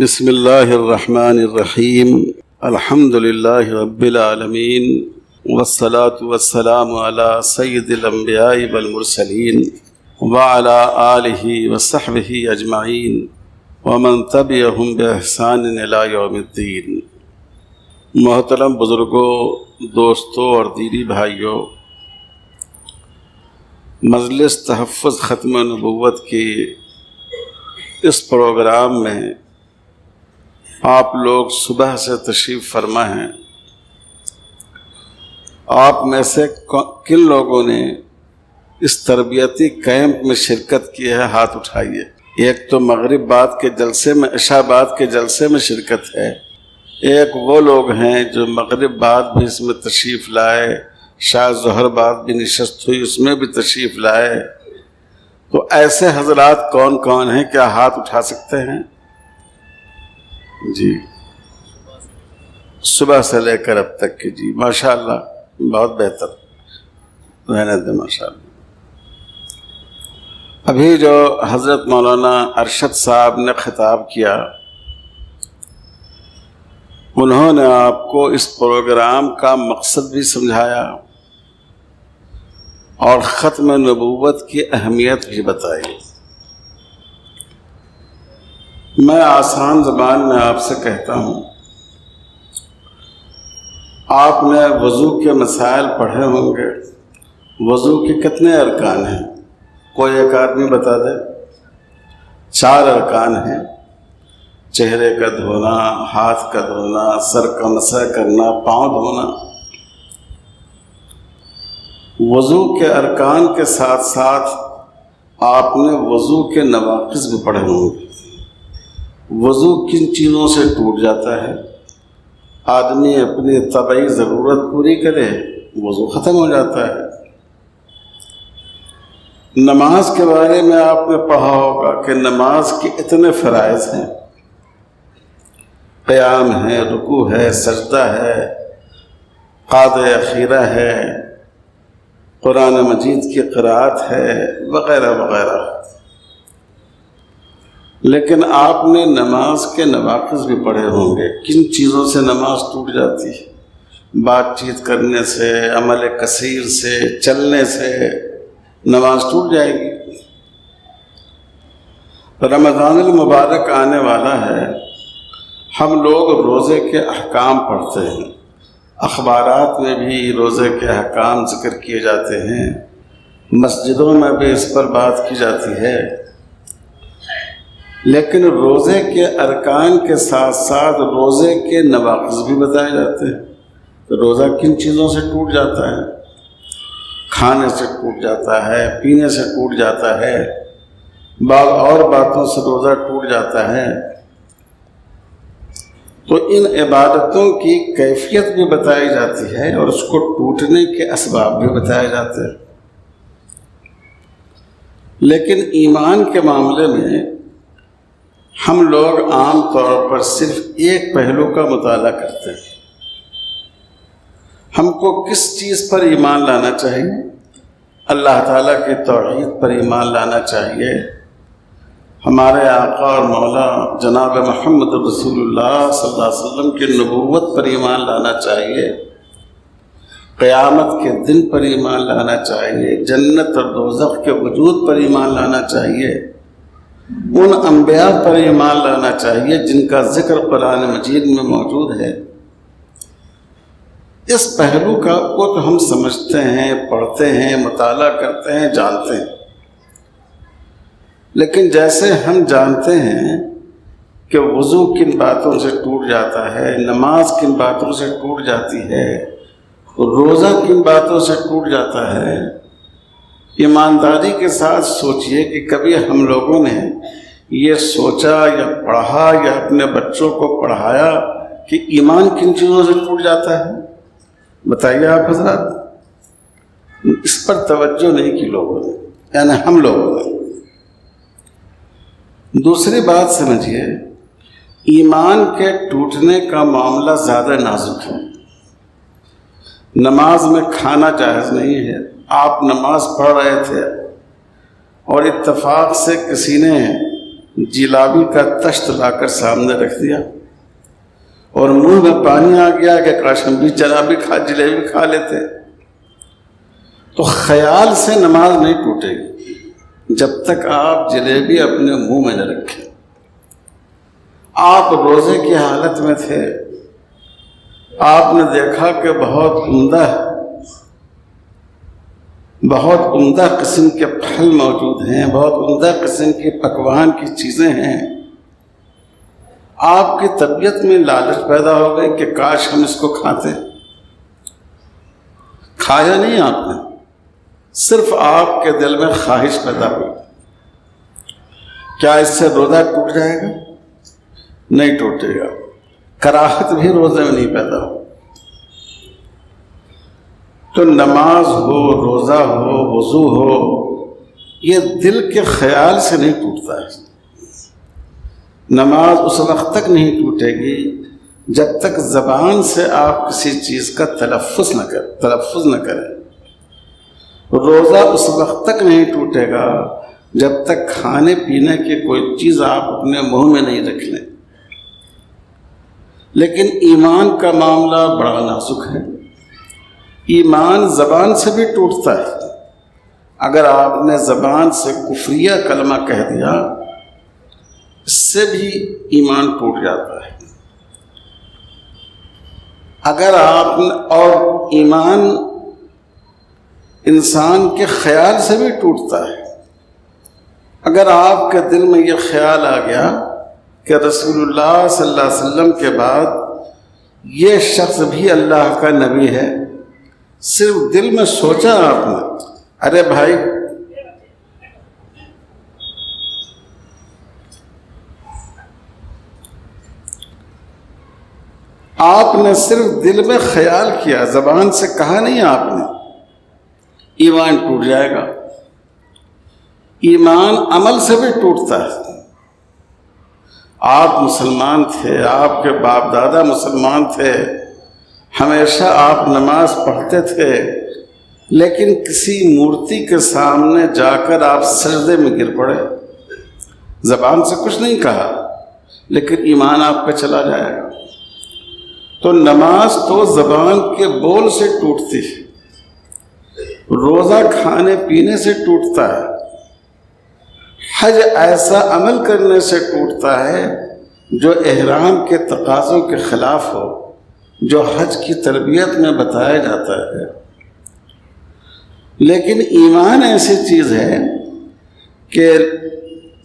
بسم اللہ الرحمن الرحیم الحمد للہ رب العالمین والصلاة والسلام علی سید الانبیاء والمرسلین وعلی آلہ وصحبہ اجمعین ومن تبعہم بإحسان الی یوم الدین۔ محترم بزرگوں، دوستوں اور دینی بھائیوں، مجلس تحفظ ختم نبوت کی اس پروگرام میں آپ لوگ صبح سے تشریف فرما ہیں۔ آپ میں سے کن لوگوں نے اس تربیتی کیمپ میں شرکت کی ہے؟ ہاتھ اٹھائیے۔ ایک تو مغرب بعد کے جلسے میں، عشاء بعد کے جلسے میں شرکت ہے، ایک وہ لوگ ہیں جو مغرب بعد بھی اس میں تشریف لائے، شاید ظہر بعد بھی نشست ہوئی اس میں بھی تشریف لائے۔ تو ایسے حضرات کون کون ہیں؟ کیا ہاتھ اٹھا سکتے ہیں؟ جی، صبح سے لے کر اب تک کی۔ جی ماشاءاللہ، بہت بہتر، محنت ہے ماشاءاللہ۔ ابھی جو حضرت مولانا ارشد صاحب نے خطاب کیا، انہوں نے آپ کو اس پروگرام کا مقصد بھی سمجھایا اور ختم نبوت کی اہمیت بھی بتائی۔ میں آسان زبان میں آپ سے کہتا ہوں، آپ نے وضو کے مسائل پڑھے ہوں گے۔ وضو کے کتنے ارکان ہیں؟ کوئی ایک آدمی بتا دے۔ 4 ارکان ہیں: چہرے کا دھونا، ہاتھ کا دھونا، سر کا مسح کرنا، پاؤں دھونا۔ وضو کے ارکان کے ساتھ ساتھ آپ نے وضو کے نواقص بھی پڑھے ہوں گے۔ وضو کن چیزوں سے ٹوٹ جاتا ہے؟ آدمی اپنی طبعی ضرورت پوری کرے، وضو ختم ہو جاتا ہے۔ نماز کے بارے میں آپ نے پڑھا ہوگا کہ نماز کے اتنے فرائض ہیں، قیام ہے، رکوع ہے، سجدہ ہے، قعدہ اخیرہ ہے، قرآن مجید کی قراءت ہے، وغیرہ وغیرہ۔ لیکن آپ نے نماز کے نواقص بھی پڑھے ہوں گے۔ کن چیزوں سے نماز ٹوٹ جاتی ہے؟ بات چیت کرنے سے، عمل کثیر سے، چلنے سے نماز ٹوٹ جائے گی۔ رمضان المبارک آنے والا ہے، ہم لوگ روزے کے احکام پڑھتے ہیں، اخبارات میں بھی روزے کے احکام ذکر کیے جاتے ہیں، مسجدوں میں بھی اس پر بات کی جاتی ہے۔ لیکن روزے کے ارکان کے ساتھ ساتھ روزے کے نواقص بھی بتائے جاتے ہیں۔ تو روزہ کن چیزوں سے ٹوٹ جاتا ہے؟ کھانے سے ٹوٹ جاتا ہے، پینے سے ٹوٹ جاتا ہے، بعض اور باتوں سے روزہ ٹوٹ جاتا ہے۔ تو ان عبادتوں کی کیفیت بھی بتائی جاتی ہے اور اس کو ٹوٹنے کے اسباب بھی بتائے جاتے ہیں۔ لیکن ایمان کے معاملے میں ہم لوگ عام طور پر صرف ایک پہلو کا مطالعہ کرتے ہیں۔ ہم کو کس چیز پر ایمان لانا چاہیے؟ اللہ تعالیٰ کی توحید پر ایمان لانا چاہیے، ہمارے آقا اور مولا جناب محمد رسول اللہ صلی اللہ علیہ وسلم کی نبوت پر ایمان لانا چاہیے، قیامت کے دن پر ایمان لانا چاہیے، جنت اور دوزخ کے وجود پر ایمان لانا چاہیے، ان انبیاء پر ایمان لانا چاہیے جن کا ذکر قرآن مجید میں موجود ہے۔ اس پہلو کو تو ہم سمجھتے ہیں، پڑھتے ہیں، مطالعہ کرتے ہیں، جانتے ہیں۔ لیکن جیسے ہم جانتے ہیں کہ وضو کن باتوں سے ٹوٹ جاتا ہے، نماز کن باتوں سے ٹوٹ جاتی ہے، روزہ کن باتوں سے ٹوٹ جاتا ہے، ایمانداری کے ساتھ سوچئے کہ کبھی ہم لوگوں نے یہ سوچا یا پڑھا یا اپنے بچوں کو پڑھایا کہ ایمان کن چیزوں سے ٹوٹ جاتا ہے؟ بتائیے آپ حضرات۔ اس پر توجہ نہیں کی لوگوں نے، یعنی ہم لوگوں نے۔ دوسری بات سمجھیے، ایمان کے ٹوٹنے کا معاملہ زیادہ نازک ہے۔ نماز میں کھانا جائز نہیں ہے۔ آپ نماز پڑھ رہے تھے اور اتفاق سے کسی نے جلابی کا تشت لا کر سامنے رکھ دیا اور منہ میں پانی آ گیا کہ کاش ہم بھی جلابی کھا لیتے. تو خیال سے نماز نہیں ٹوٹے گی جب تک آپ جلیبی اپنے منہ میں نہ رکھیں. آپ روزے کی حالت میں تھے، آپ نے دیکھا کہ بہت عمدہ قسم کے پھل موجود ہیں، بہت عمدہ قسم کے پکوان کی چیزیں ہیں. آپ کی طبیعت میں لالچ پیدا ہو گئی کہ کاش ہم اس کو کھاتے. کھایا نہیں آپ نے، صرف آپ کے دل میں خواہش پیدا ہوئی. کیا اس سے روزہ ٹوٹ جائے گا؟ نہیں ٹوٹے گا. کراہت بھی روزے میں نہیں پیدا ہو. تو نماز ہو، روزہ ہو، وضو ہو، یہ دل کے خیال سے نہیں ٹوٹتا ہے. نماز اس وقت تک نہیں ٹوٹے گی جب تک زبان سے آپ کسی چیز کا تلفظ نہ کریں. روزہ اس وقت تک نہیں ٹوٹے گا جب تک کھانے پینے کی کوئی چیز آپ اپنے منہ میں نہیں رکھ لیں. لیکن ایمان کا معاملہ بڑا نازک ہے. ایمان زبان سے بھی ٹوٹتا ہے. اگر آپ نے زبان سے کفریہ کلمہ کہہ دیا، اس سے بھی ایمان ٹوٹ جاتا ہے. اگر آپ اور ایمان انسان کے خیال سے بھی ٹوٹتا ہے. اگر آپ کے دل میں یہ خیال آ گیا کہ رسول اللہ صلی اللہ علیہ وسلم کے بعد یہ شخص بھی اللہ کا نبی ہے، صرف دل میں سوچا آپ نے، ارے بھائی آپ نے صرف دل میں خیال کیا، زبان سے کہا نہیں آپ نے، ایمان ٹوٹ جائے گا. ایمان عمل سے بھی ٹوٹتا ہے. آپ مسلمان تھے، آپ کے باپ دادا مسلمان تھے، ہمیشہ آپ نماز پڑھتے تھے، لیکن کسی مورتی کے سامنے جا کر آپ سجدے میں گر پڑے. زبان سے کچھ نہیں کہا لیکن ایمان آپ پہ چلا جائے گا. تو نماز تو زبان کے بول سے ٹوٹتی ہے، روزہ کھانے پینے سے ٹوٹتا ہے، حج ایسا عمل کرنے سے ٹوٹتا ہے جو احرام کے تقاضوں کے خلاف ہو، جو حج کی تربیت میں بتایا جاتا ہے. لیکن ایمان ایسی چیز ہے کہ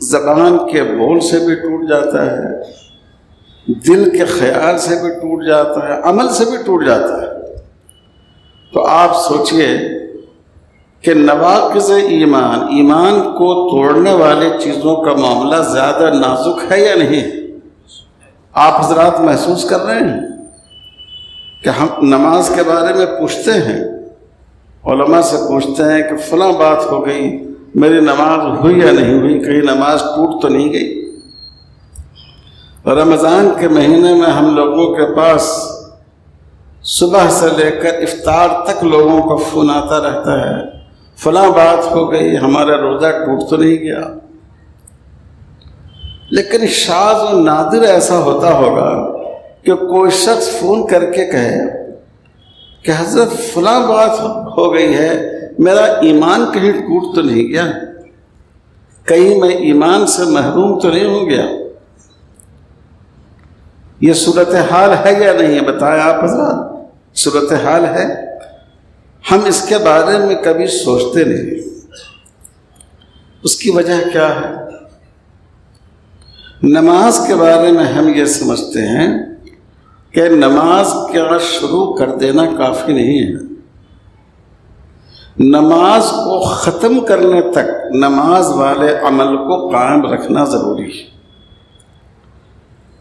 زبان کے بول سے بھی ٹوٹ جاتا ہے، دل کے خیال سے بھی ٹوٹ جاتا ہے، عمل سے بھی ٹوٹ جاتا ہے. تو آپ سوچئے کہ نواقض ایمان کو توڑنے والی چیزوں کا معاملہ زیادہ نازک ہے یا نہیں؟ آپ حضرات محسوس کر رہے ہیں کہ ہم نماز کے بارے میں پوچھتے ہیں، علماء سے پوچھتے ہیں کہ فلاں بات ہو گئی، میری نماز ہوئی یا نہیں ہوئی، کہیں نماز ٹوٹ تو نہیں گئی. رمضان کے مہینے میں ہم لوگوں کے پاس صبح سے لے کر افطار تک لوگوں کا فون آتا رہتا ہے، فلاں بات ہو گئی، ہمارا روزہ ٹوٹ تو نہیں گیا. لیکن شاذ و نادر ایسا ہوتا ہوگا کہ کوئی شخص فون کر کے کہے کہ حضرت فلاں بات ہو گئی ہے، میرا ایمان کہیں ٹوٹ تو نہیں گیا، کہیں میں ایمان سے محروم تو نہیں ہو گیا. یہ صورتحال ہے یا نہیں ہے؟ بتائیں آپ حضرات، صورتحال ہے. ہم اس کے بارے میں کبھی سوچتے نہیں. اس کی وجہ کیا ہے؟ نماز کے بارے میں ہم یہ سمجھتے ہیں کہ نماز کا شروع کر دینا کافی نہیں ہے، نماز کو ختم کرنے تک نماز والے عمل کو قائم رکھنا ضروری ہے.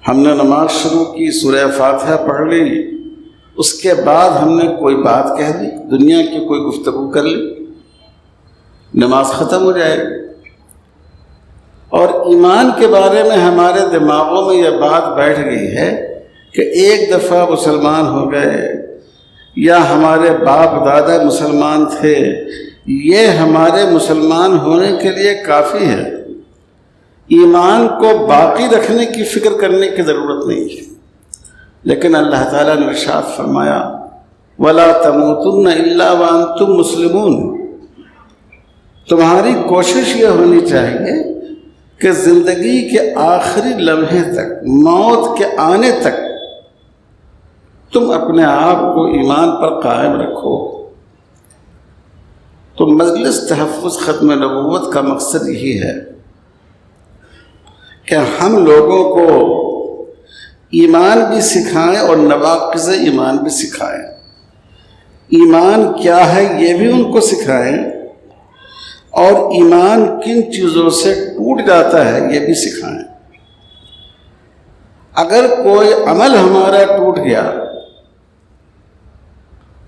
ہم نے نماز شروع کی، سورہ فاتحہ پڑھ لی، اس کے بعد ہم نے کوئی بات کہہ دی، دنیا کی کوئی گفتگو کر لی، نماز ختم ہو جائے گی. اور ایمان کے بارے میں ہمارے دماغوں میں یہ بات بیٹھ گئی ہے کہ ایک دفعہ مسلمان ہو گئے یا ہمارے باپ دادا مسلمان تھے، یہ ہمارے مسلمان ہونے کے لیے کافی ہے. ایمان کو باقی رکھنے کی فکر کرنے کی ضرورت نہیں ہے، لیکن اللہ تعالیٰ نے ارشاد فرمایا وَلَا تَمُوتُنَّ إِلَّا وَأَنْتُمْ مُسْلِمُونَ، تمہاری کوشش یہ ہونی چاہیے کہ زندگی کے آخری لمحے تک، موت کے آنے تک تم اپنے آپ کو ایمان پر قائم رکھو۔ تو مجلس تحفظ ختم نبوت کا مقصد یہی ہے کہ ہم لوگوں کو ایمان بھی سکھائیں اور نواقض ایمان بھی سکھائیں، ایمان کیا ہے یہ بھی ان کو سکھائیں، اور ایمان کن چیزوں سے ٹوٹ جاتا ہے یہ بھی سکھائیں۔ اگر کوئی عمل ہمارا ٹوٹ گیا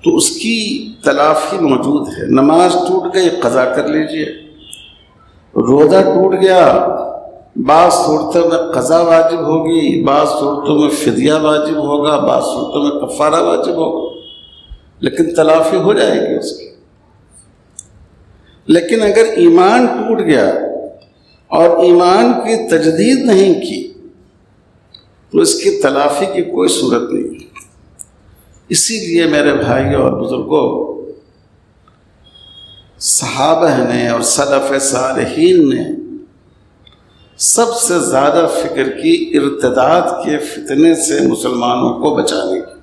تو اس کی تلافی موجود ہے، نماز ٹوٹ گئی قضا کر لیجئے، روزہ ٹوٹ گیا بعض صورتوں میں قضا واجب ہوگی، بعض صورتوں میں فدیہ واجب ہوگا، بعض صورتوں میں کفارہ واجب ہوگا، لیکن تلافی ہو جائے گی اس کی۔ لیکن اگر ایمان ٹوٹ گیا اور ایمان کی تجدید نہیں کی تو اس کی تلافی کی کوئی صورت نہیں۔ اسی لیے میرے بھائیوں اور بزرگوں، صحابہ نے اور سلف صالحین نے سب سے زیادہ فکر کی ارتداد کے فتنے سے مسلمانوں کو بچانے کی۔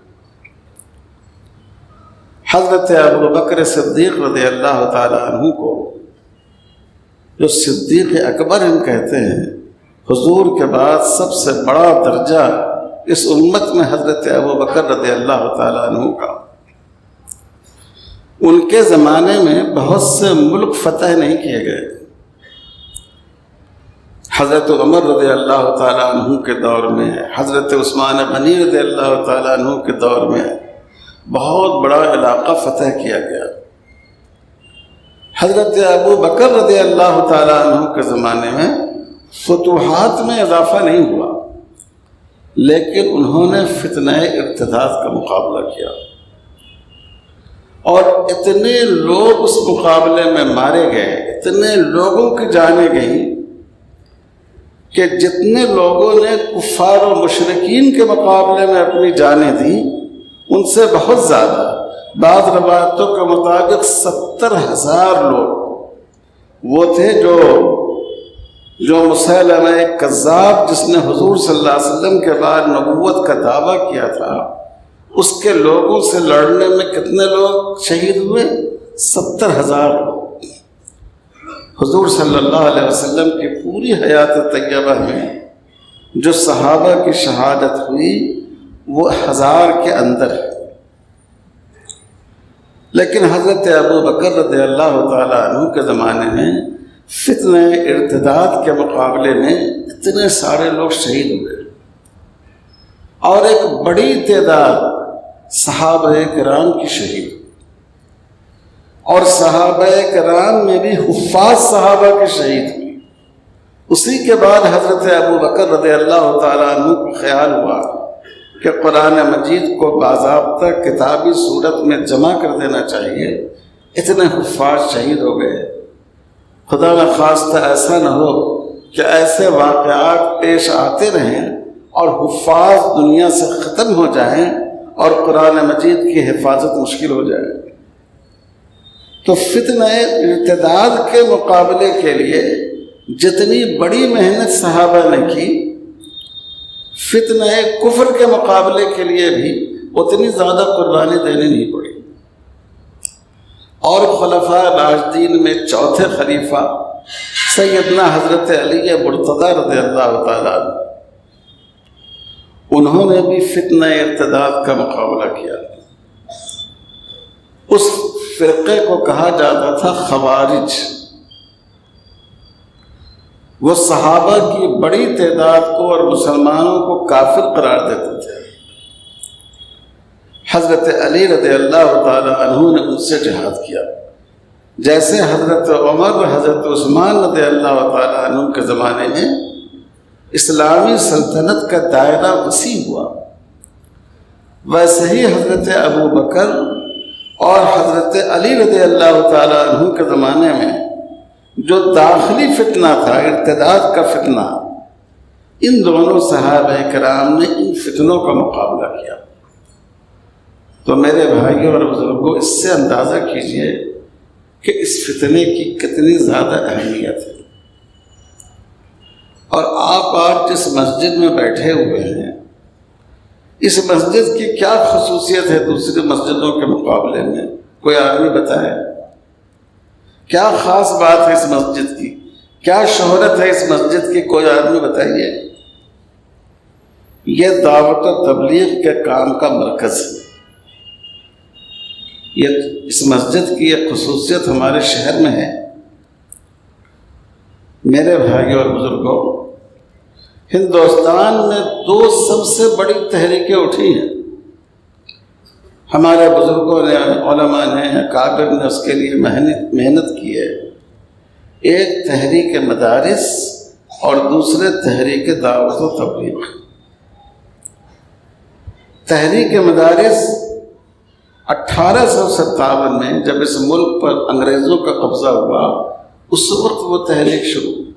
حضرت ابو بکر صدیق رضی اللہ تعالیٰ عنہ کو، جو صدیق اکبر ہم کہتے ہیں، حضور کے بعد سب سے بڑا درجہ اس امت میں حضرت ابو بکر رضی اللہ تعالیٰ عنہ کا۔ ان کے زمانے میں بہت سے ملک فتح نہیں کیے گئے۔ حضرت عمر رضی اللہ تعالیٰ عنہ کے دور میں، حضرت عثمان غنی رضی اللہ تعالیٰ عنہ کے دور میں بہت بڑا علاقہ فتح کیا گیا۔ حضرت ابو بکر رضی اللہ تعالیٰ عنہ کے زمانے میں فتوحات میں اضافہ نہیں ہوا، لیکن انہوں نے فتنہ ارتداد کا مقابلہ کیا، اور اتنے لوگ اس مقابلے میں مارے گئے، اتنے لوگوں کی جانیں گئیں کہ جتنے لوگوں نے کفار و مشرکین کے مقابلے میں اپنی جانیں دیں ان سے بہت زیادہ، بعض روایتوں کے مطابق 70,000 لوگ وہ تھے جو مسیلمہ کذاب، جس نے حضور صلی اللہ علیہ وسلم کے بعد نبوت کا دعویٰ کیا تھا، اس کے لوگوں سے لڑنے میں کتنے لوگ شہید ہوئے؟ 70,000 لوگ۔ حضور صلی اللہ علیہ وسلم کی پوری حیات طیبہ میں جو صحابہ کی شہادت ہوئی وہ 1000 کے اندر ہے، لیکن حضرت ابو بکر رضی اللہ تعالیٰ عنہ کے زمانے میں فتنہ ارتداد کے مقابلے میں اتنے سارے لوگ شہید ہوئے، اور ایک بڑی تعداد صحابہ کرام کی شہید، اور صحابہ کرام میں بھی حفاظ صحابہ کے شہید ہوئی۔ اسی کے بعد حضرت ابو بکر رضی اللہ تعالیٰ عنہ کو خیال ہوا کہ قرآن مجید کو باضابطہ کتابی صورت میں جمع کر دینا چاہیے، اتنے حفاظ شہید ہو گئے، خدا نخواستہ ایسا نہ ہو کہ ایسے واقعات پیش آتے رہیں اور حفاظ دنیا سے ختم ہو جائیں اور قرآن مجید کی حفاظت مشکل ہو جائے۔ تو فتنہ ارتداد کے مقابلے کے لیے جتنی بڑی محنت صحابہ نے کی، فتنہ کفر کے مقابلے کے لیے بھی اتنی زیادہ قربانی دینی نہیں پڑی۔ اور خلفاء راشدین میں چوتھے خلیفہ سیدنا حضرت علی مرتضیٰ رضی اللہ تعالیٰ عنہ، انہوں نے بھی فتنہ ارتداد کا مقابلہ کیا۔ اس فرقے کو کہا جاتا تھا خوارج۔ وہ صحابہ کی بڑی تعداد کو اور مسلمانوں کو کافر قرار دیتے تھے۔ حضرت علی رضی اللہ تعالی عنہ نے ان سے جہاد کیا، جیسے حضرت عمر، حضرت عثمان رضی اللہ تعالی عنہ کے زمانے میں اسلامی سلطنت کا دائرہ وسیع ہوا، ویسے ہی حضرت ابو بکر اور حضرت علی رضی اللہ تعالی عنہ کے زمانے میں جو داخلی فتنہ تھا، ارتداد کا فتنہ، ان دونوں صحابہ کرام نے ان فتنوں کا مقابلہ کیا۔ تو میرے بھائیوں اور بزرگوں، اس سے اندازہ کیجئے کہ اس فتنے کی کتنی زیادہ اہمیت ہے۔ اور آپ آج جس مسجد میں بیٹھے ہوئے ہیں، اس مسجد کی کیا خصوصیت ہے دوسری مسجدوں کے مقابلے میں؟ کوئی آدمی بتائے کیا خاص بات ہے اس مسجد کی، کیا شہرت ہے اس مسجد کی؟ کوئی آدمی بتائیے۔ یہ دعوت و تبلیغ کے کام کا مرکز ہے۔ یہ اس مسجد کی ایک خصوصیت ہمارے شہر میں ہے۔ میرے بھائیوں اور بزرگوں، ہندوستان میں 2 سب سے بڑی تحریکیں اٹھی ہیں۔ ہمارے بزرگوں نے، علماء نے، اکابر نے اس کے لیے محنت کی ہے۔ ایک تحریک مدارس اور دوسرے تحریک دعوت و تبلیغ۔ تحریک مدارس 1857 میں جب اس ملک پر انگریزوں کا قبضہ ہوا، اس وقت وہ تحریک شروع ہوئی۔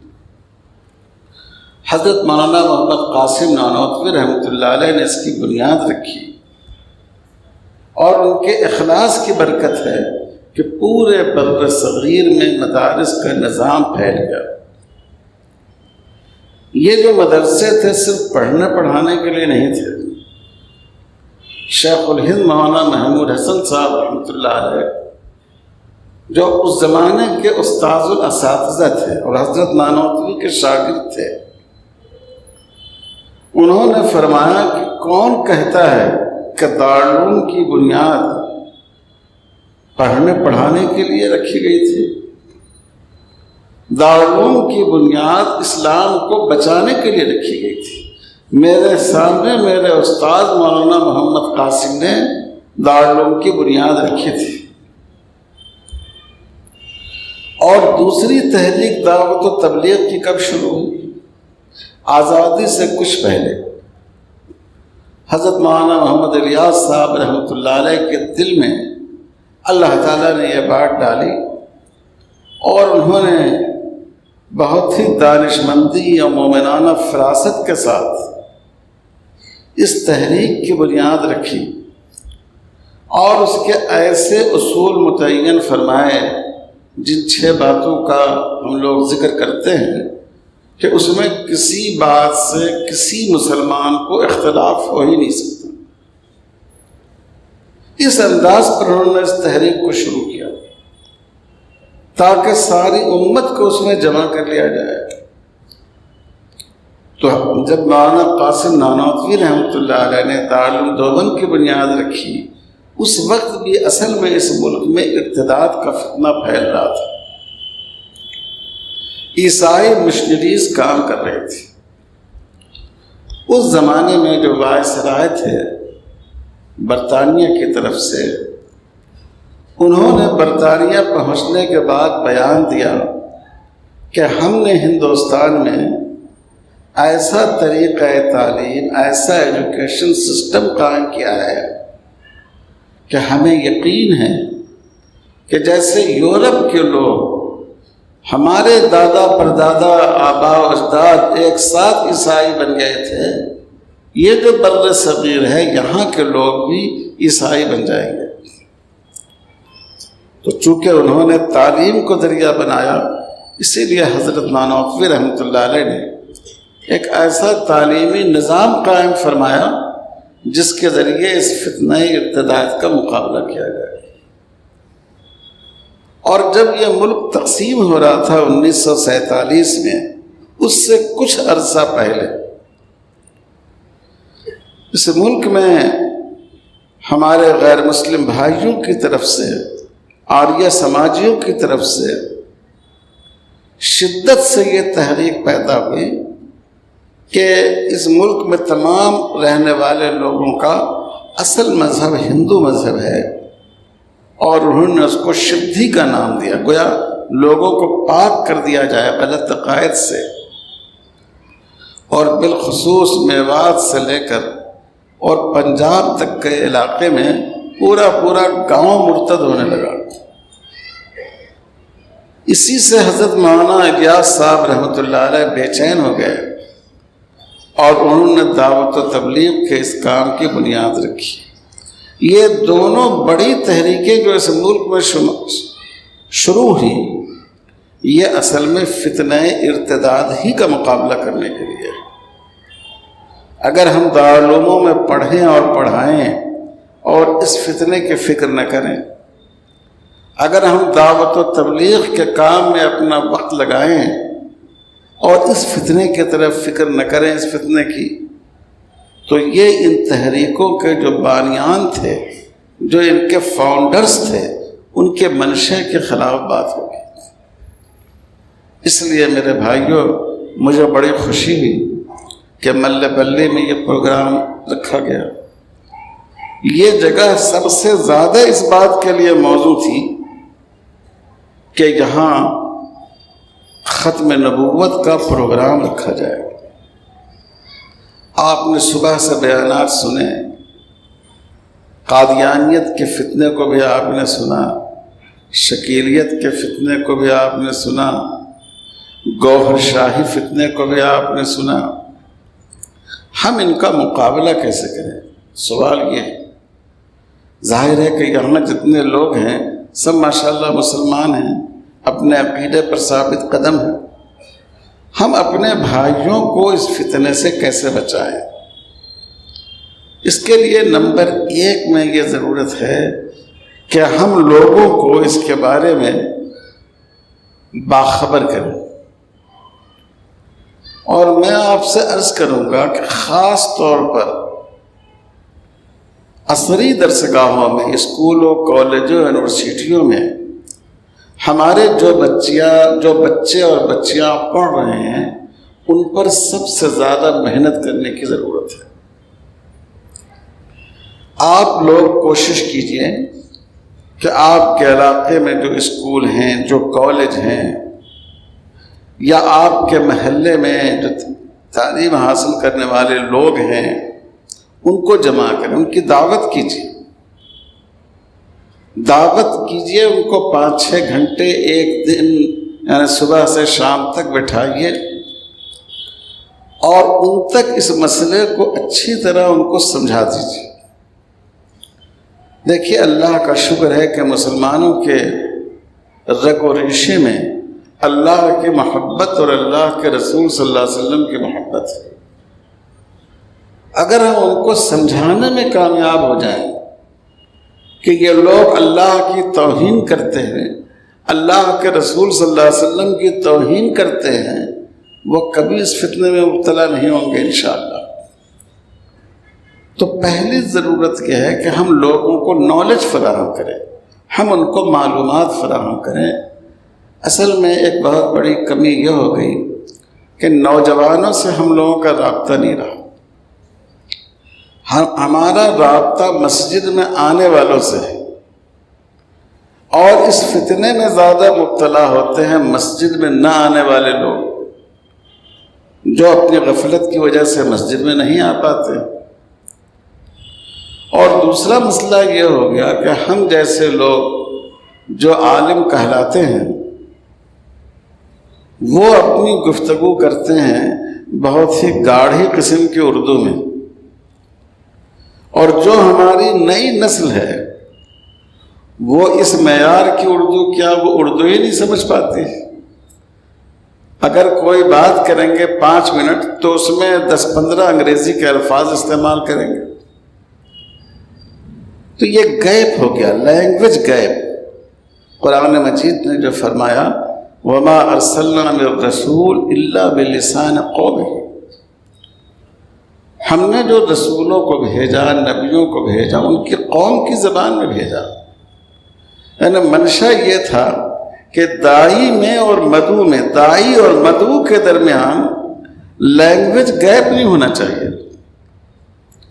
حضرت مولانا محمد قاسم نانوتوی رحمۃ اللہ علیہ نے اس کی بنیاد رکھی، اور ان کے اخلاص کی برکت ہے کہ پورے بر صغیر میں مدارس کا نظام پھیل گیا۔ یہ جو مدرسے تھے صرف پڑھنے پڑھانے کے لیے نہیں تھے۔ شیخ الہند مولانا محمود حسن صاحب رحمۃ اللہ علیہ، جو اس زمانے کے استاذ الاساتذہ تھے اور حضرت نانوتوی کے شاگرد تھے، انہوں نے فرمایا کہ کون کہتا ہے کہ دارالعلوم کی بنیاد پڑھنے پڑھانے کے لیے رکھی گئی تھی؟ دارالعلوم کی بنیاد اسلام کو بچانے کے لیے رکھی گئی تھی۔ میرے سامنے میرے استاد مولانا محمد قاسم نے دارالعلوم کی بنیاد رکھی تھی۔ اور دوسری تحریک دعوت و تبلیغ کی کب شروع ہوئی؟ آزادی سے کچھ پہلے حضرت مولانا محمد الیاس صاحب رحمۃ اللہ علیہ کے دل میں اللہ تعالیٰ نے یہ بات ڈالی، اور انہوں نے بہت ہی دانش مندی اور مومنانہ فراست کے ساتھ اس تحریک کی بنیاد رکھی، اور اس کے ایسے اصول متعین فرمائے جن 6 باتوں کا ہم لوگ ذکر کرتے ہیں کہ اس میں کسی بات سے کسی مسلمان کو اختلاف ہو ہی نہیں سکتا۔ اس انداز پر انہوں نے اس تحریک کو شروع کیا تاکہ ساری امت کو اس میں جمع کر لیا جائے۔ تو جب مولانا قاسم نانوتوی رحمۃ اللہ علیہ نے دارالعلوم دیوبند کی بنیاد رکھی، اس وقت بھی اصل میں اس ملک میں ارتداد کا فتنہ پھیل رہا تھا۔ عیسائی مشنریز کام کر رہے تھے۔ اس زمانے میں جو وائسرائے تھے برطانیہ کی طرف سے، انہوں نے برطانیہ پہنچنے کے بعد بیان دیا کہ ہم نے ہندوستان میں ایسا طریقہ تعلیم، ایسا ایجوکیشن سسٹم قائم کیا ہے کہ ہمیں یقین ہے کہ جیسے یورپ کے لوگ، ہمارے دادا پردادا آبا و اجداد ایک ساتھ عیسائی بن گئے تھے، یہ جو بر صغیر ہے یہاں کے لوگ بھی عیسائی بن جائیں گے۔ تو چونکہ انہوں نے تعلیم کو ذریعہ بنایا، اسی لیے حضرت نانوتوی رحمۃ اللہ علیہ نے ایک ایسا تعلیمی نظام قائم فرمایا جس کے ذریعے اس فتنہ ارتداد کا مقابلہ کیا جائے۔ اور جب یہ ملک تقسیم ہو رہا تھا 1947 میں، اس سے کچھ عرصہ پہلے اس ملک میں ہمارے غیر مسلم بھائیوں کی طرف سے، آریہ سماجیوں کی طرف سے شدت سے یہ تحریک پیدا ہوئی کہ اس ملک میں تمام رہنے والے لوگوں کا اصل مذہب ہندو مذہب ہے، اور انہوں نے اس کو شدھی کا نام دیا، گویا لوگوں کو پاک کر دیا جائے غلط عقائد سے۔ اور بالخصوص میوات سے لے کر اور پنجاب تک کے علاقے میں پورا گاؤں مرتد ہونے لگا۔ اسی سے حضرت مولانا الیاس صاحب رحمۃ اللہ علیہ بے چین ہو گئے اور انہوں نے دعوت و تبلیغ کے اس کام کی بنیاد رکھی۔ یہ دونوں بڑی تحریکیں جو اس ملک میں شروع ہوئی، یہ اصل میں فتنہ ارتداد ہی کا مقابلہ کرنے کے لیے۔ اگر ہم دارالعلوموں میں پڑھیں اور پڑھائیں اور اس فتنے کی فکر نہ کریں، اگر ہم دعوت و تبلیغ کے کام میں اپنا وقت لگائیں اور اس فتنے کی طرف فکر نہ کریں، اس فتنے کی، تو یہ ان تحریکوں کے جو بانیان تھے، جو ان کے فاؤنڈرز تھے، ان کے منشے کے خلاف بات ہوگی۔ اس لیے میرے بھائیوں، مجھے بڑی خوشی ہوئی کہ ملے بلی میں یہ پروگرام رکھا گیا۔ یہ جگہ سب سے زیادہ اس بات کے لیے موزوں تھی کہ یہاں ختم نبوت کا پروگرام رکھا جائے۔ آپ نے صبح سے بیانات سنے، قادیانیت کے فتنے کو بھی آپ نے سنا، شکیلیت کے فتنے کو بھی آپ نے سنا، گوہر شاہی فتنے کو بھی آپ نے سنا۔ ہم ان کا مقابلہ کیسے کریں؟ سوال یہ ہے۔ ظاہر ہے کہ یہاں جتنے لوگ ہیں سب ماشاءاللہ مسلمان ہیں، اپنے عقیدے پر ثابت قدم ہیں۔ ہم اپنے بھائیوں کو اس فتنے سے کیسے بچائیں؟ اس کے لیے نمبر 1 میں یہ ضرورت ہے کہ ہم لوگوں کو اس کے بارے میں باخبر کریں۔ اور میں آپ سے عرض کروں گا کہ خاص طور پر عصری درسگاہوں میں، اسکولوں، کالجوں، یونیورسٹیوں میں ہمارے جو بچے اور بچیاں پڑھ رہے ہیں، ان پر سب سے زیادہ محنت کرنے کی ضرورت ہے۔ آپ لوگ کوشش کیجئے کہ آپ کے علاقے میں جو اسکول ہیں، جو کالج ہیں، یا آپ کے محلے میں جو تعلیم حاصل کرنے والے لوگ ہیں، ان کو جمع کریں، ان کی دعوت کیجیے۔ دعوت کیجیے ان کو 5-6 گھنٹے ایک دن، یعنی صبح سے شام تک بٹھائیے اور ان تک اس مسئلے کو اچھی طرح ان کو سمجھا دیجیے۔ دیکھیے، اللہ کا شکر ہے کہ مسلمانوں کے رگ و ریشے میں اللہ کی محبت اور اللہ کے رسول صلی اللہ علیہ وسلم کی محبت ہے۔ اگر ہم ان کو سمجھانے میں کامیاب ہو جائیں کہ یہ لوگ اللہ کی توہین کرتے ہیں، اللہ کے رسول صلی اللہ علیہ وسلم کی توہین کرتے ہیں، وہ کبھی اس فتنے میں مبتلا نہیں ہوں گے انشاءاللہ۔ تو پہلی ضرورت یہ ہے کہ ہم لوگوں کو نالج فراہم کریں، ہم ان کو معلومات فراہم کریں۔ اصل میں ایک بہت بڑی کمی یہ ہو گئی کہ نوجوانوں سے ہم لوگوں کا رابطہ نہیں رہا۔ ہمارا رابطہ مسجد میں آنے والوں سے ہے، اور اس فتنے میں زیادہ مبتلا ہوتے ہیں مسجد میں نہ آنے والے لوگ، جو اپنی غفلت کی وجہ سے مسجد میں نہیں آ پاتے۔ اور دوسرا مسئلہ یہ ہو گیا کہ ہم جیسے لوگ جو عالم کہلاتے ہیں، وہ اپنی گفتگو کرتے ہیں بہت ہی گاڑھی قسم کی اردو میں، اور جو ہماری نئی نسل ہے وہ اس معیار کی اردو کیا، وہ اردو ہی نہیں سمجھ پاتی۔ اگر کوئی بات کریں گے 5 منٹ تو اس میں 10-15 انگریزی کے الفاظ استعمال کریں گے۔ تو یہ گیپ ہو گیا، لینگویج گیپ۔ قرآن مجید نے جو فرمایا وَمَا أَرْسَلْنَا مِن رَّسُولٍ إِلَّا بِلِسَانِ قَوْمِهِ، ہم نے جو رسولوں کو بھیجا، نبیوں کو بھیجا، ان کی قوم کی زبان میں بھیجا۔ یعنی منشا یہ تھا کہ داعی میں اور مدعو میں، داعی اور مدعو کے درمیان لینگویج گیپ نہیں ہونا چاہیے،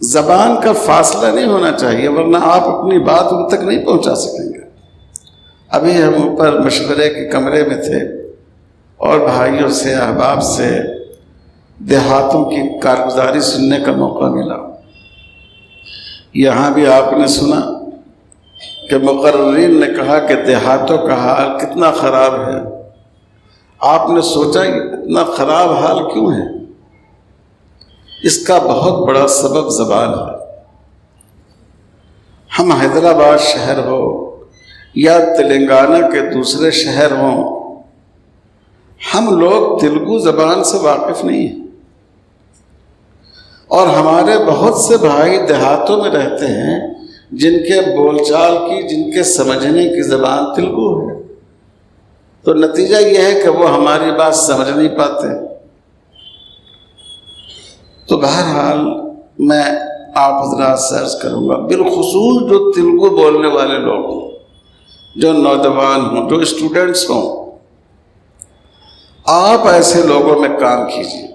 زبان کا فاصلہ نہیں ہونا چاہیے، ورنہ آپ اپنی بات ان تک نہیں پہنچا سکیں گے۔ ابھی ہم اوپر مشورے کے کمرے میں تھے اور بھائیوں سے، احباب سے دیہاتوں کی کارگزاری سننے کا موقع ملا۔ یہاں بھی آپ نے سنا کہ مقررین نے کہا کہ دیہاتوں کا حال کتنا خراب ہے، آپ نے سوچا کہ اتنا خراب حال کیوں ہے؟ اس کا بہت بڑا سبب زبان ہے۔ ہم حیدرآباد شہر ہو یا تلنگانہ کے دوسرے شہر ہوں، ہم لوگ تیلگو زبان سے واقف نہیں ہیں، اور ہمارے بہت سے بھائی دیہاتوں میں رہتے ہیں جن کے بول چال کی، جن کے سمجھنے کی زبان تیلگو ہے، تو نتیجہ یہ ہے کہ وہ ہماری بات سمجھ نہیں پاتے۔ تو بہرحال میں آپ حضرات سے عرض کروں گا، بالخصوص جو تیلگو بولنے والے لوگ ہوں، جو نوجوان ہوں، جو اسٹوڈنٹس ہوں، آپ ایسے لوگوں میں کام کیجیے،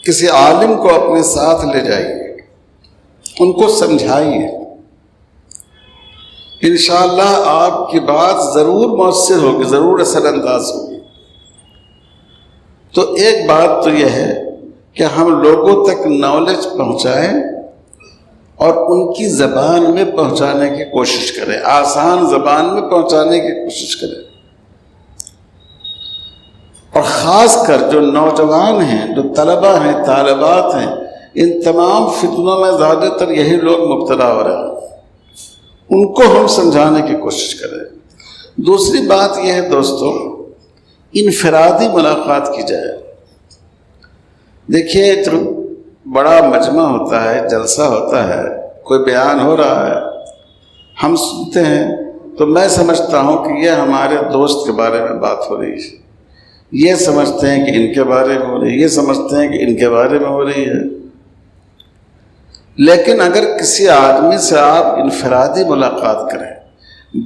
کسی عالم کو اپنے ساتھ لے جائیے، ان کو سمجھائیے، انشاءاللہ آپ کی بات ضرور مؤثر ہوگی، ضرور اثر انداز ہوگی۔ تو ایک بات تو یہ ہے کہ ہم لوگوں تک نالج پہنچائیں اور ان کی زبان میں پہنچانے کی کوشش کریں، آسان زبان میں پہنچانے کی کوشش کریں، اور خاص کر جو نوجوان ہیں، جو طلبہ ہیں، طالبات ہیں، ان تمام فتنوں میں زیادہ تر یہی لوگ مبتلا ہو رہے ہیں، ان کو ہم سمجھانے کی کوشش کریں۔ دوسری بات یہ ہے دوستو، انفرادی ملاقات کی جائے۔ دیکھیے، جو بڑا مجمع ہوتا ہے، جلسہ ہوتا ہے، کوئی بیان ہو رہا ہے، ہم سنتے ہیں تو میں سمجھتا ہوں کہ یہ ہمارے دوست کے بارے میں بات ہو رہی ہے، یہ سمجھتے ہیں کہ ان کے بارے میں ہو رہی ہے، یہ سمجھتے ہیں کہ ان کے بارے میں ہو رہی ہے۔ لیکن اگر کسی آدمی سے آپ انفرادی ملاقات کریں،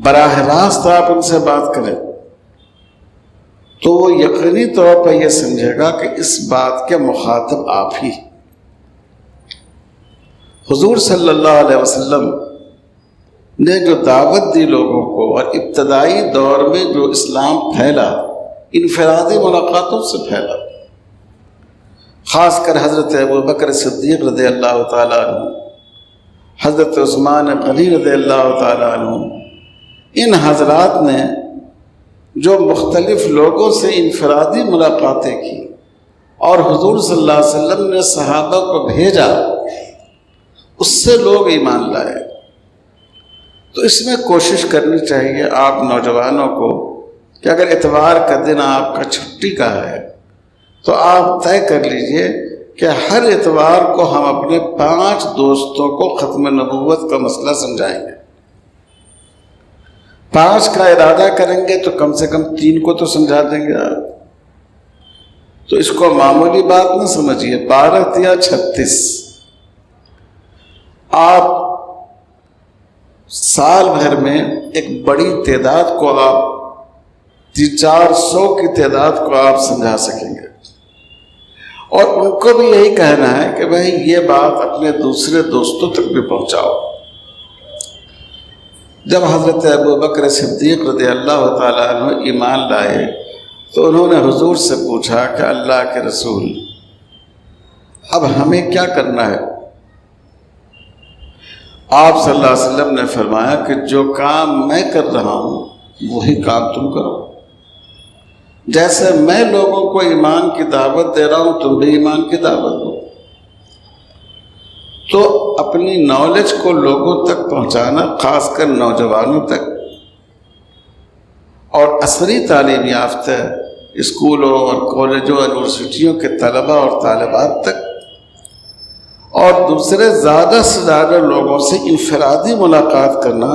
براہ راست آپ ان سے بات کریں، تو وہ یقینی طور پر یہ سمجھے گا کہ اس بات کے مخاطب آپ ہی۔ حضور صلی اللہ علیہ وسلم نے جو دعوت دی لوگوں کو، اور ابتدائی دور میں جو اسلام پھیلا، انفرادی ملاقاتوں سے پھیلا۔ خاص کر حضرت ابوبکر صدیق رضی اللہ تعالیٰ عنہ، حضرت عثمان غنی رضی اللہ تعالیٰ عنہ، ان حضرات نے جو مختلف لوگوں سے انفرادی ملاقاتیں کی، اور حضور صلی اللہ علیہ وسلم نے صحابہ کو بھیجا، اس سے لوگ ایمان لائے۔ تو اس میں کوشش کرنی چاہیے آپ نوجوانوں کو کہ اگر اتوار کا دن آپ کا چھٹی کا ہے تو آپ طے کر لیجئے کہ ہر اتوار کو ہم اپنے 5 دوستوں کو ختم نبوت کا مسئلہ سمجھائیں گے۔ 5 کا ارادہ کریں گے تو کم سے کم 3 کو تو سمجھا دیں گے آپ۔ تو اس کو معمولی بات نہ سمجھیے، 12 یا 36 آپ سال بھر میں ایک بڑی تعداد کو، آپ 300-400 کی تعداد کو آپ سمجھا سکیں گے، اور ان کو بھی یہی کہنا ہے کہ بھائی یہ بات اپنے دوسرے دوستوں تک بھی پہنچاؤ۔ جب حضرت ابوبکر صدیق رضی اللہ تعالیٰ عنہ ایمان لائے تو انہوں نے حضور سے پوچھا کہ اللہ کے رسول، اب ہمیں کیا کرنا ہے؟ آپ صلی اللہ علیہ وسلم نے فرمایا کہ جو کام میں کر رہا ہوں وہی کام تم کرو۔ جیسے میں لوگوں کو ایمان کی دعوت دے رہا ہوں، تم بھی ایمان کی دعوت دو۔ تو اپنی نالج کو لوگوں تک پہنچانا، خاص کر نوجوانوں تک، اور عصری تعلیم یافتہ اسکولوں اور کالجوں اور یونیورسٹیوں کے طلباء اور طالبات تک، اور دوسرے زیادہ سے زیادہ لوگوں سے انفرادی ملاقات کرنا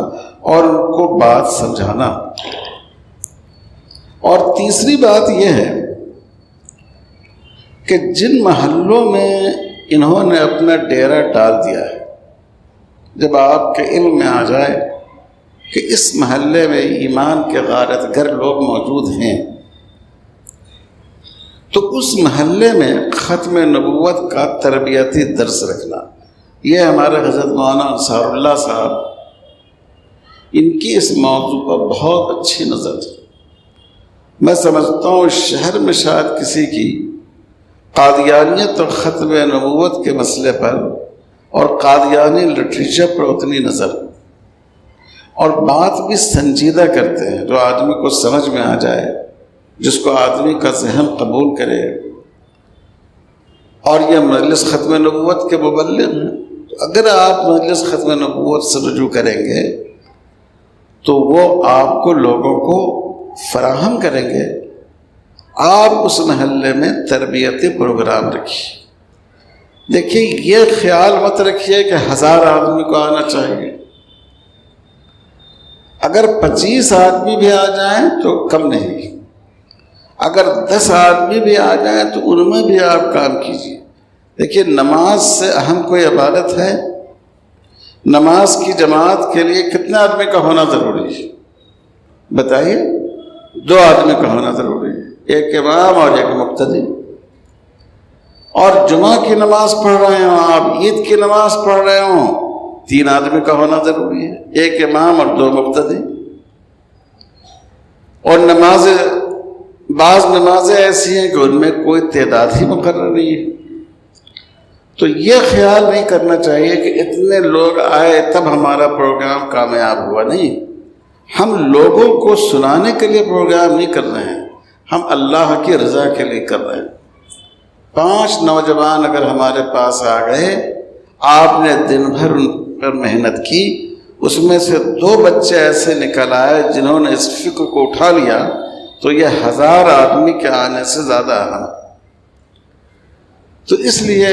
اور ان کو بات سمجھانا۔ اور تیسری بات یہ ہے کہ جن محلوں میں انہوں نے اپنا ڈیرا ڈال دیا ہے، جب آپ کے علم میں آ جائے کہ اس محلے میں ایمان کے غارت گر لوگ موجود ہیں، تو اس محلے میں ختم نبوت کا تربیتی درس رکھنا۔ یہ ہمارے حضرت مولانا انصار اللہ صاحب، ان کی اس موضوع پر بہت اچھی نظر ہے۔ میں سمجھتا ہوں اس شہر میں شاید کسی کی قادیانیت اور ختم نبوت کے مسئلے پر اور قادیانی لٹریچر پر اتنی نظر، اور بات بھی سنجیدہ کرتے ہیں، جو آدمی کو سمجھ میں آ جائے جس کو آدمی کا ذہن قبول کرے، اور یہ مجلس ختم نبوت کے مبلغ ہیں، تو اگر آپ مجلس ختم نبوت سے رجوع کریں گے تو وہ آپ کو لوگوں کو فراہم کریں گے۔ آپ اس محلے میں تربیتی پروگرام رکھیے۔ دیکھیے، یہ خیال مت رکھیے کہ 1000 آدمی کو آنا چاہیے۔ اگر 25 آدمی بھی آ جائیں تو کم نہیں، اگر 10 آدمی بھی آ جائیں تو ان میں بھی آپ کام کیجیے۔ دیکھیے، نماز سے اہم کوئی عبادت ہے؟ نماز کی جماعت کے لیے کتنے آدمی کا ہونا ضروری ہے؟ بتائیے۔ 2 آدمی کا ہونا ضروری ہے، ایک امام اور ایک مقتدی۔ اور جمعہ کی نماز پڑھ رہے ہوں آپ، عید کی نماز پڑھ رہے ہوں، 3 آدمی کا ہونا ضروری ہے، ایک امام اور 2 مقتدی۔ اور بعض نمازیں ایسی ہیں کہ ان میں کوئی تعداد ہی مقرر نہیں ہے۔ تو یہ خیال نہیں کرنا چاہیے کہ اتنے لوگ آئے تب ہمارا پروگرام کامیاب ہوا۔ نہیں، ہم لوگوں کو سنانے کے لیے پروگرام نہیں کر رہے ہیں، ہم اللہ کی رضا کے لیے کر رہے ہیں۔ 5 نوجوان اگر ہمارے پاس آ گئے، آپ نے دن بھر ان پر محنت کی، اس میں سے 2 بچے ایسے نکل آئے جنہوں نے اس فکر کو اٹھا لیا، تو یہ 1000 آدمی کے آنے سے زیادہ اہم۔ تو اس لیے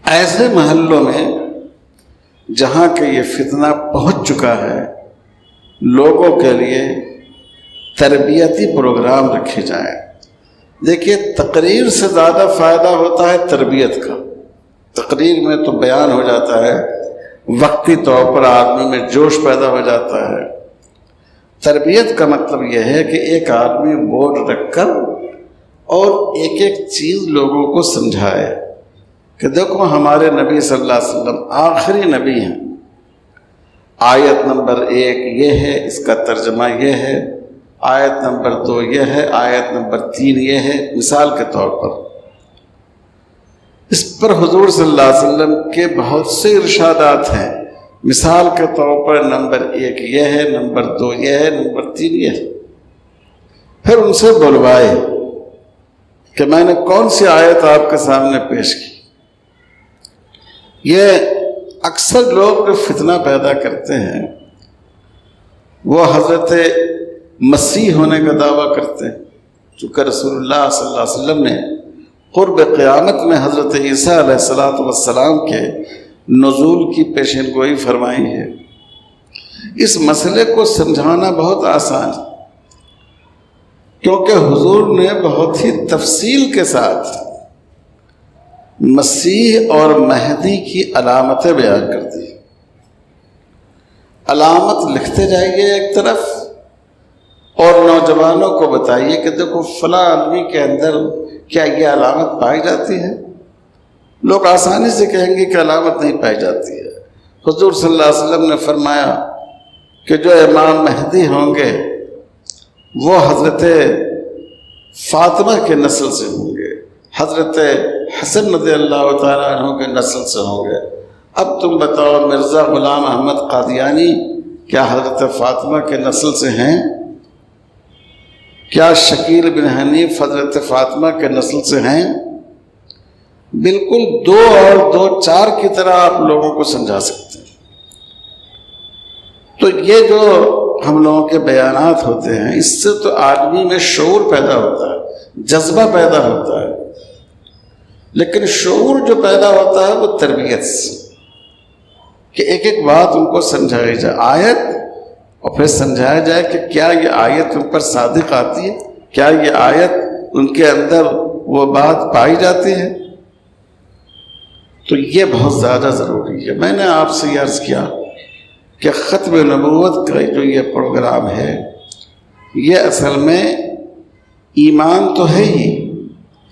ایسے محلوں میں جہاں کہ یہ فتنہ پہنچ چکا ہے، لوگوں کے لیے تربیتی پروگرام رکھے جائیں۔ دیکھیے، تقریر سے زیادہ فائدہ ہوتا ہے تربیت کا۔ تقریر میں تو بیان ہو جاتا ہے، وقتی طور پر آدمی میں جوش پیدا ہو جاتا ہے۔ تربیت کا مطلب یہ ہے کہ ایک آدمی بورڈ رکھ کر اور ایک ایک چیز لوگوں کو سمجھائے کہ دیکھو ہمارے نبی صلی اللہ علیہ وسلم آخری نبی ہیں، آیت نمبر 1 یہ ہے، اس کا ترجمہ یہ ہے، آیت نمبر 2 یہ ہے، آیت نمبر 3 یہ ہے، مثال کے طور پر۔ اس پر حضور صلی اللہ علیہ وسلم کے بہت سے ارشادات ہیں۔ مثال کے طور پر نمبر 1 یہ ہے، نمبر 2 یہ ہے، نمبر 3 یہ ہے۔ پھر ان سے بلوائے کہ میں نے کون سی آیت آپ کے سامنے پیش کی۔ یہ اکثر لوگ جو فتنہ پیدا کرتے ہیں وہ حضرت مسیح ہونے کا دعویٰ کرتے ہیں، چونکہ رسول اللہ صلی اللہ علیہ وسلم نے قرب قیامت میں حضرت عیسیٰ علیہ السلام کے نزول کی پیشین گوئی فرمائی ہے۔ اس مسئلے کو سمجھانا بہت آسان ہے، کیونکہ حضور نے بہت ہی تفصیل کے ساتھ مسیح اور مہدی کی علامتیں بیان کر دی۔ علامت لکھتے جائیے ایک طرف، اور نوجوانوں کو بتائیے کہ دیکھو فلاں آدمی کے اندر کیا یہ علامت پائی جاتی ہے۔ لوگ آسانی سے کہیں گے کہ علامت نہیں پائی جاتی ہے۔ حضور صلی اللہ علیہ وسلم نے فرمایا کہ جو امام مہدی ہوں گے وہ حضرت فاطمہ کے نسل سے ہوں گے، حضرت حسن رضی اللہ تعالیٰ عنہ کے نسل سے ہوں گے۔ اب تم بتاؤ، مرزا غلام احمد قادیانی کیا حضرت فاطمہ کے نسل سے ہیں؟ کیا شکیل بن حنیف حضرت فاطمہ کے نسل سے ہیں؟ بالکل 2 اور 2 4 کی طرح آپ لوگوں کو سمجھا سکتے ہیں۔ تو یہ جو ہم لوگوں کے بیانات ہوتے ہیں، اس سے تو آدمی میں شعور پیدا ہوتا ہے، جذبہ پیدا ہوتا ہے، لیکن شعور جو پیدا ہوتا ہے وہ تربیت سے، کہ ایک ایک بات ان کو سمجھائی جائے، آیت، اور پھر سمجھایا جائے کہ کیا یہ آیت ان پر صادق آتی ہے، کیا یہ آیت ان کے اندر وہ بات پائی جاتی ہے۔ تو یہ بہت زیادہ ضروری ہے۔ میں نے آپ سے یہ عرض کیا کہ ختم نبوت کا جو یہ پروگرام ہے، یہ اصل میں ایمان تو ہے ہی،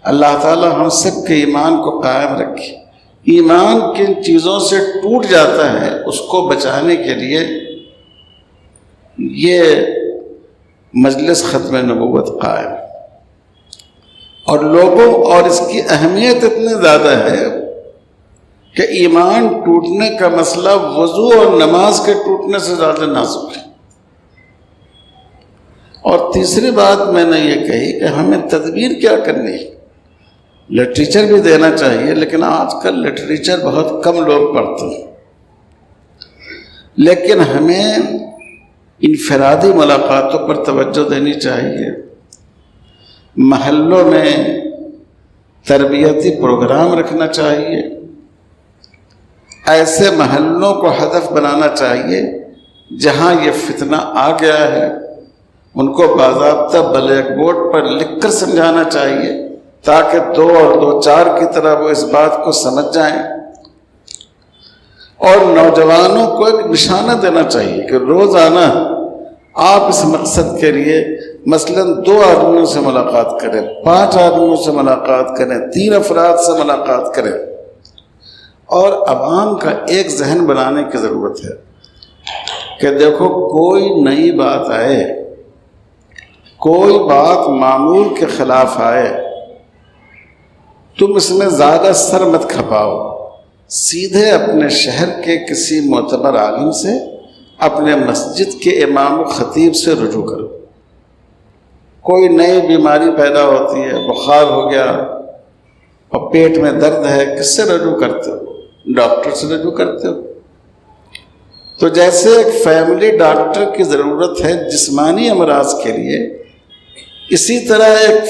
اللہ تعالیٰ ہم سب کے ایمان کو قائم رکھے۔ ایمان کن چیزوں سے ٹوٹ جاتا ہے اس کو بچانے کے لیے یہ مجلس ختم نبوت قائم، اور لوگوں اور اس کی اہمیت اتنی زیادہ ہے کہ ایمان ٹوٹنے کا مسئلہ وضو اور نماز کے ٹوٹنے سے زیادہ نازک ہے۔ اور تیسری بات میں نے یہ کہی کہ ہمیں تدبیر کیا کرنی ہے. لٹریچر بھی دینا چاہیے، لیکن آج کل لٹریچر بہت کم لوگ پڑھتے ہیں. لیکن ہمیں انفرادی ملاقاتوں پر توجہ دینی چاہیے. محلوں میں تربیتی پروگرام رکھنا چاہیے. ایسے محلوں کو ہدف بنانا چاہیے جہاں یہ فتنہ آ گیا ہے، ان کو باضابطہ بلیک بورڈ پر لکھ کر سمجھانا چاہیے تاکہ 2 اور 2 4 کی طرح وہ اس بات کو سمجھ جائیں. اور نوجوانوں کو ایک نشانہ دینا چاہیے کہ روزانہ آپ اس مقصد کے لیے مثلاً 2 آدمیوں سے ملاقات کریں، 5 آدمیوں سے ملاقات کریں، 3 افراد سے ملاقات کریں. اور عوام کا ایک ذہن بنانے کی ضرورت ہے کہ دیکھو کوئی نئی بات آئے، کوئی بات معمول کے خلاف آئے، تم اس میں زیادہ سر مت کھپاؤ. سیدھے اپنے شہر کے کسی معتبر عالم سے، اپنے مسجد کے امام و خطیب سے رجوع کرو. کوئی نئی بیماری پیدا ہوتی ہے، بخار ہو گیا اور پیٹ میں درد ہے، کس سے رجوع کرتے ہو؟ ڈاکٹر سے رجوع کرتے ہو. تو جیسے ایک فیملی ڈاکٹر کی ضرورت ہے جسمانی امراض کے لیے، اسی طرح ایک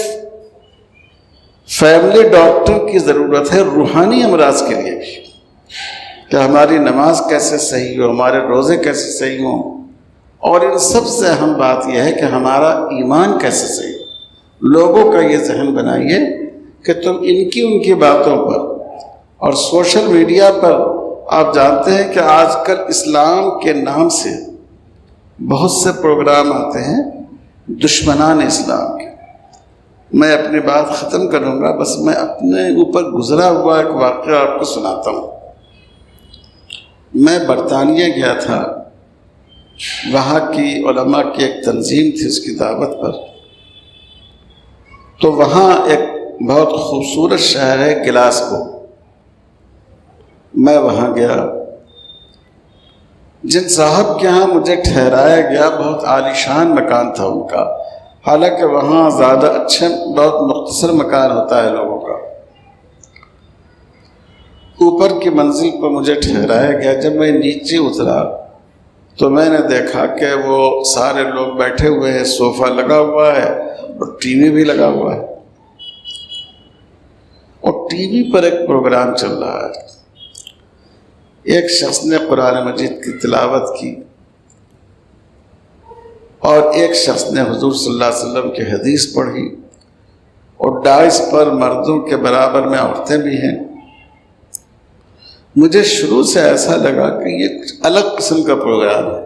فیملی ڈاکٹر کی ضرورت ہے روحانی امراض کے لیے بھی، کہ ہماری نماز کیسے صحیح ہو، ہمارے روزے کیسے صحیح ہوں، اور ان سب سے اہم بات یہ ہے کہ ہمارا ایمان کیسے صحیح ہو. لوگوں کا یہ ذہن بنائیے کہ تم ان کی باتوں پر اور سوشل میڈیا پر، آپ جانتے ہیں کہ آج کل اسلام کے نام سے بہت سے پروگرام آتے ہیں دشمنان اسلام کے. میں اپنی بات ختم کروں گا، بس میں اپنے اوپر گزرا ہوا ایک واقعہ آپ کو سناتا ہوں. میں برطانیہ گیا تھا، وہاں کی علماء کی ایک تنظیم تھی، اس کی دعوت پر. تو وہاں ایک بہت خوبصورت شہر ہے گلاسگو. میں وہاں گیا، جن صاحب کے ہاں مجھے ٹھہرایا گیا بہت عالیشان مکان تھا ان کا. حالانکہ وہاں زیادہ اچھے بہت مختصر مکان ہوتا ہے لوگوں کا. اوپر کی منزل پر مجھے ٹھہرایا گیا. جب میں نیچے اترا تو میں نے دیکھا کہ وہ سارے لوگ بیٹھے ہوئے ہیں، صوفہ لگا ہوا ہے اور ٹی وی بھی لگا ہوا ہے. اور ٹی وی پر ایک پروگرام چل رہا ہے. ایک شخص نے قرآن مجید کی تلاوت کی اور ایک شخص نے حضور صلی اللہ علیہ وسلم کی حدیث پڑھی، اور ڈائس پر مردوں کے برابر میں عورتیں بھی ہیں. مجھے شروع سے ایسا لگا کہ یہ الگ قسم کا پروگرام ہے،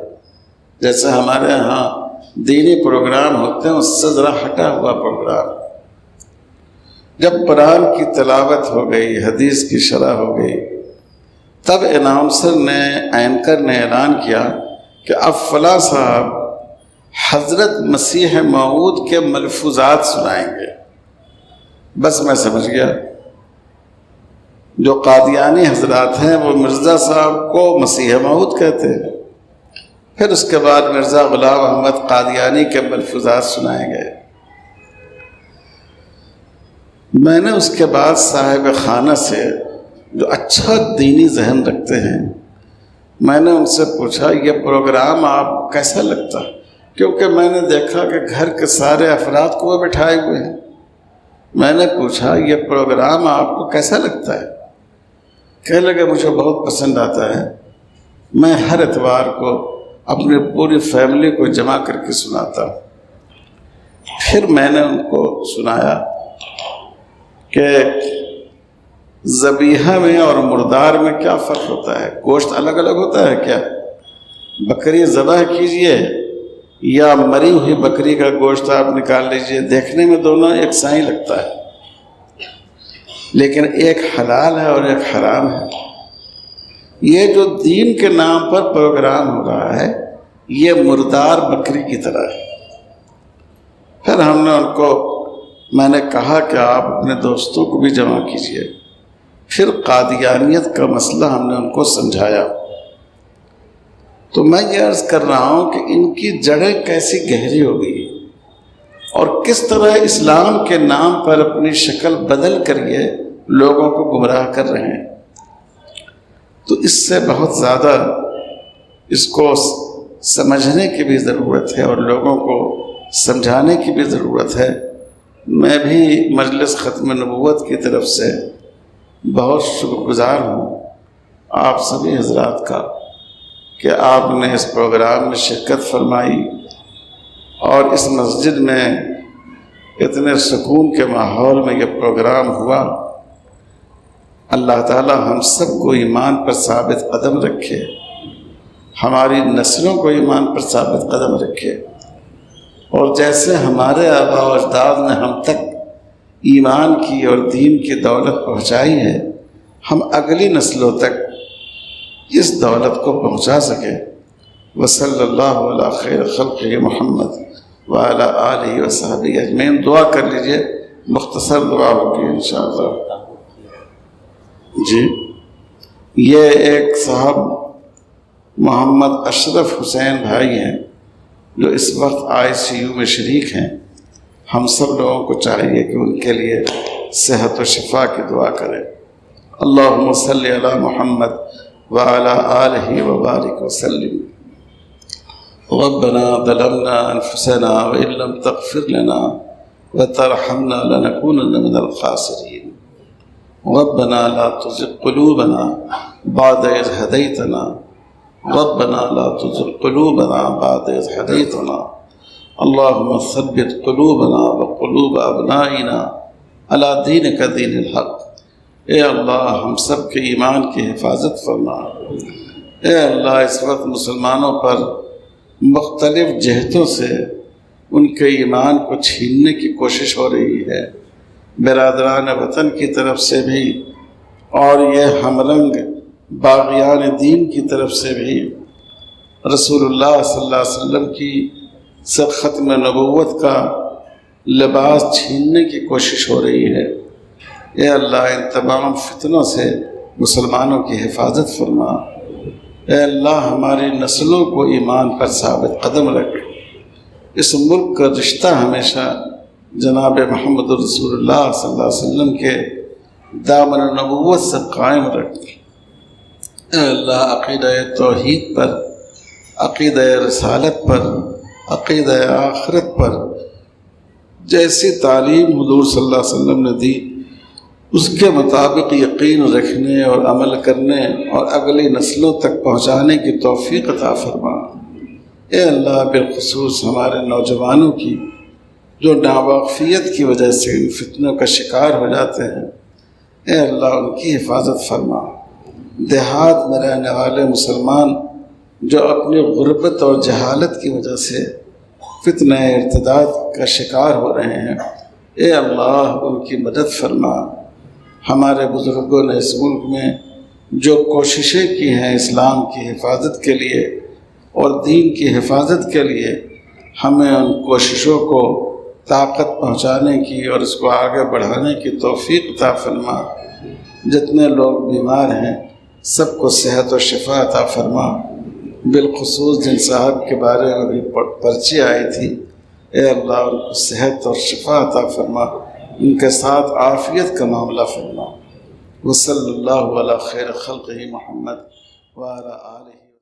جیسے ہمارے ہاں دینی پروگرام ہوتے ہیں، اس سے ذرا ہٹا ہوا پروگرام. جب قرآن کی تلاوت ہو گئی، حدیث کی شرح ہو گئی، تب اناؤنسر نے، اینکر نے اعلان کیا کہ اب فلاں صاحب حضرت مسیح موعود کے ملفوظات سنائیں گے. بس میں سمجھ گیا، جو قادیانی حضرات ہیں وہ مرزا صاحب کو مسیح موعود کہتے ہیں. پھر اس کے بعد مرزا غلام احمد قادیانی کے ملفوظات سنائے گئے. میں نے اس کے بعد صاحب خانہ سے، جو اچھا دینی ذہن رکھتے ہیں، میں نے ان سے پوچھا یہ پروگرام آپ کو کیسا لگتا؟ کیونکہ میں نے دیکھا کہ گھر کے سارے افراد کو وہ بٹھائے ہوئے ہیں. میں نے پوچھا یہ پروگرام آپ کو کیسا لگتا ہے؟ کہنے لگے مجھے بہت پسند آتا ہے، میں ہر اتوار کو اپنی پوری فیملی کو جمع کر کے سناتا ہوں. پھر میں نے ان کو سنایا کہ ذبیحہ میں اور مردار میں کیا فرق ہوتا ہے. گوشت الگ الگ ہوتا ہے کیا؟ بکری ذبح کیجئے یا مری ہوئی بکری کا گوشت آپ نکال لیجئے، دیکھنے میں دونوں ایک سا ہی لگتا ہے، لیکن ایک حلال ہے اور ایک حرام ہے. یہ جو دین کے نام پر پروگرام ہو رہا ہے یہ مردار بکری کی طرح ہے. پھر ہم نے ان کو، میں نے کہا کہ آپ اپنے دوستوں کو بھی جمع کیجئے. پھر قادیانیت کا مسئلہ ہم نے ان کو سمجھایا. تو میں یہ عرض کر رہا ہوں کہ ان کی جڑیں کیسی گہری ہو گئی. اور کس طرح اسلام کے نام پر اپنی شکل بدل کر یہ لوگوں کو گمراہ کر رہے ہیں۔ تو اس سے بہت زیادہ اس کو سمجھنے کی بھی ضرورت ہے اور لوگوں کو سمجھانے کی بھی ضرورت ہے۔ میں بھی مجلس ختم نبوت کی طرف سے بہت شکر گزار ہوں آپ سبھی حضرات کا کہ آپ نے اس پروگرام میں شرکت فرمائی اور اس مسجد میں اتنے سکون کے ماحول میں یہ پروگرام ہوا۔ اللہ تعالی ہم سب کو ایمان پر ثابت قدم رکھے، ہماری نسلوں کو ایمان پر ثابت قدم رکھے، اور جیسے ہمارے آباء و اجداد نے ہم تک ایمان کی اور دین کی دولت پہنچائی ہے، ہم اگلی نسلوں تک اس دولت کو پہنچا سکیں۔ وصلی اللہ علی خیر خلقہ محمد وعلی آلہ وصحبہ اجمعین۔ دعا کر لیجئے، مختصر دعا ہوگی انشاءاللہ۔ جی، یہ ایک صاحب محمد اشرف حسین بھائی ہیں جو اس وقت ICU میں شریک ہیں۔ ہم سب لوگوں کو چاہیے کہ ان کے لیے صحت و شفا کی دعا کریں۔ اللہم صلی علی محمد وعلی آلہ وبارک وسلم۔ ربنا ظلمنا انفسنا وان لم تغفر لنا وترحمنا لنكونن من الخاسرین۔ ربنا لا تزغ قلوبنا بعد إذ هديتنا ربنا لا تزغ قلوبنا بعد إذ هديتنا اللهم ثبت قلوبنا وقلوب أبنائنا على دينك دين الحق۔ اے اللہ ہم سب کے ایمان کی حفاظت فرما۔ اے اللہ اس وقت مسلمانوں پر مختلف جہتوں سے ان کے ایمان کو چھیننے کی کوشش ہو رہی ہے، برادران وطن کی طرف سے بھی اور یہ ہم رنگ باغیان دین کی طرف سے بھی۔ رسول اللہ صلی اللہ علیہ وسلم کی سے ختم نبوت کا لباس چھیننے کی کوشش ہو رہی ہے۔ اے اللہ ان تمام فتنوں سے مسلمانوں کی حفاظت فرما۔ اے اللہ ہماری نسلوں کو ایمان پر ثابت قدم رکھ۔ اس ملک کا رشتہ ہمیشہ جناب محمد رسول اللہ صلی اللہ علیہ وسلم کے دامن نبوت سے قائم رکھ۔ اے اللہ عقیدہ توحید پر، عقیدہ رسالت پر، عقیدہ آخرت پر جیسی تعلیم حضور صلی اللہ علیہ وسلم نے دی اس کے مطابق یقین رکھنے اور عمل کرنے اور اگلی نسلوں تک پہنچانے کی توفیق عطا فرما۔ اے اللہ بالخصوص ہمارے نوجوانوں کی جو ناواقفیت کی وجہ سے ان فتنوں کا شکار ہو جاتے ہیں، اے اللہ ان کی حفاظت فرما۔ دیہات میں رہنے والے مسلمان جو اپنی غربت اور جہالت کی وجہ سے فتنہ ارتداد کا شکار ہو رہے ہیں، اے اللہ ان کی مدد فرما۔ ہمارے بزرگوں نے اس ملک میں جو کوششیں کی ہیں اسلام کی حفاظت کے لیے اور دین کی حفاظت کے لیے، ہمیں ان کوششوں کو طاقت پہنچانے کی اور اس کو آگے بڑھانے کی توفیق عطا فرما۔ جتنے لوگ بیمار ہیں سب کو صحت و شفا عطا فرما۔ بالخصوص جن صاحب کے بارے میں بھی پرچی آئی تھی، اے اللہ ان کو صحت اور شفا عطا فرما، ان کے ساتھ عافیت کا معاملہ فرما۔ وصلی اللہ علی خیر خلقہ محمد وعلی آلہ